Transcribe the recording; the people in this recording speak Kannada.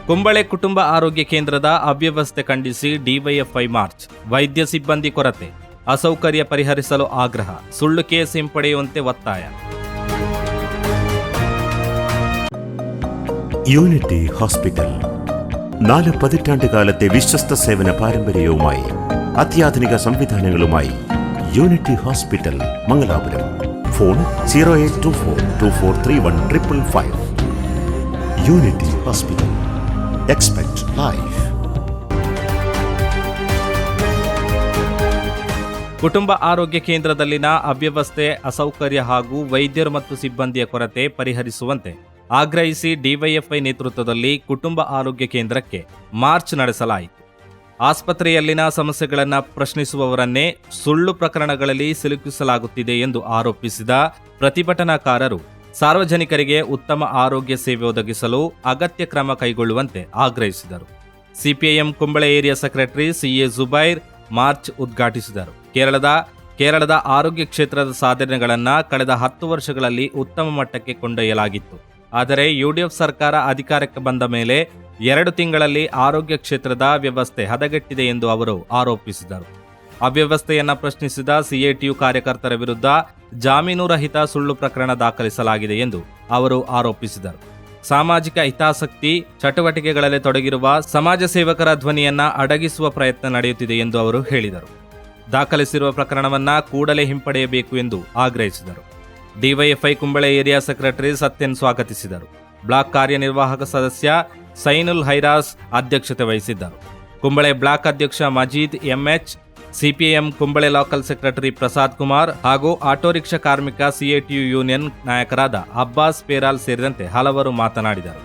ಕುಂಬಳೆ ಕುಟುಂಬ ಆರೋಗ್ಯ ಕೇಂದ್ರದ ಅವ್ಯವಸ್ಥೆ ಖಂಡಿಸಿ ಡಿವೈಎಫ್ಐ ಮಾರ್ಚ್. ವೈದ್ಯ ಸಿಬ್ಬಂದಿ ಕೊರತೆ, ಅಸೌಕರ್ಯ ಪರಿಹರಿಸಲು ಆಗ್ರಹ, ಸುಳ್ಳು ಕೇಸ್ ಹಿಂಪಡೆಯುವಂತೆ ಒತ್ತಾಯ. യൂണിറ്റി ഹോസ്പിറ്റൽ 4 പതിറ്റാണ്ടുകാലത്തെ വിശ്വസ്ത സേവന പാരമ്പര്യവുമായി അത്യാധുനിക സംവിധാനങ്ങളുമായി Unity Hospital Mangalapuram. Phone 0824243155. Unity Hospital. Expect life. ಕುಟುಂಬ ಆರೋಗ್ಯ ಕೇಂದ್ರದಲ್ಲಿನ ಅವ್ಯವಸ್ಥೆ, ಅಸೌಕರ್ಯ ಹಾಗೂ ವೈದ್ಯರು ಮತ್ತು ಸಿಬ್ಬಂದಿಯ ಕೊರತೆ ಪರಿಹರಿಸುವಂತೆ ಆಗ್ರಹಿಸಿ ಡಿವೈಎಫ್ಐ ನೇತೃತ್ವದಲ್ಲಿ ಕುಟುಂಬ ಆರೋಗ್ಯ ಕೇಂದ್ರಕ್ಕೆ ಮಾರ್ಚ್ ನಡೆಸಲಾಯಿತು. ಆಸ್ಪತ್ರೆಯಲ್ಲಿನ ಸಮಸ್ಯೆಗಳನ್ನು ಪ್ರಶ್ನಿಸುವವರನ್ನೇ ಸುಳ್ಳು ಪ್ರಕರಣಗಳಲ್ಲಿ ಸಿಲುಕಿಸಲಾಗುತ್ತಿದೆ ಎಂದು ಆರೋಪಿಸಿದ ಪ್ರತಿಭಟನಾಕಾರರು ಸಾರ್ವಜನಿಕರಿಗೆ ಉತ್ತಮ ಆರೋಗ್ಯ ಸೇವೆ ಒದಗಿಸಲು ಅಗತ್ಯ ಕ್ರಮ ಕೈಗೊಳ್ಳುವಂತೆ ಆಗ್ರಹಿಸಿದರು. CPIM Kumbla area secretary CA Jubair march ಉದ್ಘಾಟಿಸಿದರು. ಕೇರಳದ ಆರೋಗ್ಯ ಕ್ಷೇತ್ರದ ಸಾಧನೆಗಳನ್ನು ಕಳೆದ 10 ವರ್ಷಗಳಲ್ಲಿ ಉತ್ತಮ ಮಟ್ಟಕ್ಕೆ ಕೊಂಡೊಯ್ಯಲಾಗಿತ್ತು. ಆದರೆ ಯುಡಿಎಫ್ ಸರ್ಕಾರ ಅಧಿಕಾರಕ್ಕೆ ಬಂದ ಮೇಲೆ 2 ತಿಂಗಳಲ್ಲಿ ಆರೋಗ್ಯ ಕ್ಷೇತ್ರದ ವ್ಯವಸ್ಥೆ ಹದಗೆಟ್ಟಿದೆ ಎಂದು ಅವರು ಆರೋಪಿಸಿದರು. ಅವ್ಯವಸ್ಥೆಯನ್ನು ಪ್ರಶ್ನಿಸಿದ ಸಿಎಟಿಯು ಕಾರ್ಯಕರ್ತರ ವಿರುದ್ಧ ಜಾಮೀನು ರಹಿತ ಸುಳ್ಳು ಪ್ರಕರಣ ದಾಖಲಿಸಲಾಗಿದೆ ಎಂದು ಅವರು ಆರೋಪಿಸಿದರು. ಸಾಮಾಜಿಕ ಹಿತಾಸಕ್ತಿ ಚಟುವಟಿಕೆಗಳಲ್ಲಿ ತೊಡಗಿರುವ ಸಮಾಜ ಸೇವಕರ ಧ್ವನಿಯನ್ನ ಅಡಗಿಸುವ ಪ್ರಯತ್ನ ನಡೆಯುತ್ತಿದೆ ಎಂದು ಅವರು ಹೇಳಿದರು. ದಾಖಲಿಸಿರುವ ಪ್ರಕರಣವನ್ನ ಕೂಡಲೇ ಹಿಂಪಡೆಯಬೇಕು ಎಂದು ಆಗ್ರಹಿಸಿದರು. DYFI Kumbla area secretary Sathyan ಸ್ವಾಗತಿಸಿದರು. ಬ್ಲಾಕ್ ಕಾರ್ಯನಿರ್ವಾಹಕ ಸದಸ್ಯ ಸೈನುಲ್ ಹೈರಾಸ್ ಅಧ್ಯಕ್ಷತೆ ವಹಿಸಿದ್ದರು. ಕುಂಬಳೆ ಬ್ಲಾಕ್ ಅಧ್ಯಕ್ಷ Majeed MH, CPM Kumbla local secretary Prasad Kumar ಹಾಗೂ ಆಟೋ ರಿಕ್ಷಾ ಕಾರ್ಮಿಕ ಸಿಎಟಿಯು ಯೂನಿಯನ್ ನಾಯಕರಾದ ಅಬ್ಬಾಸ್ ಪೇರಾಲ್ ಸೇರಿದಂತೆ ಹಲವರು ಮಾತನಾಡಿದರು.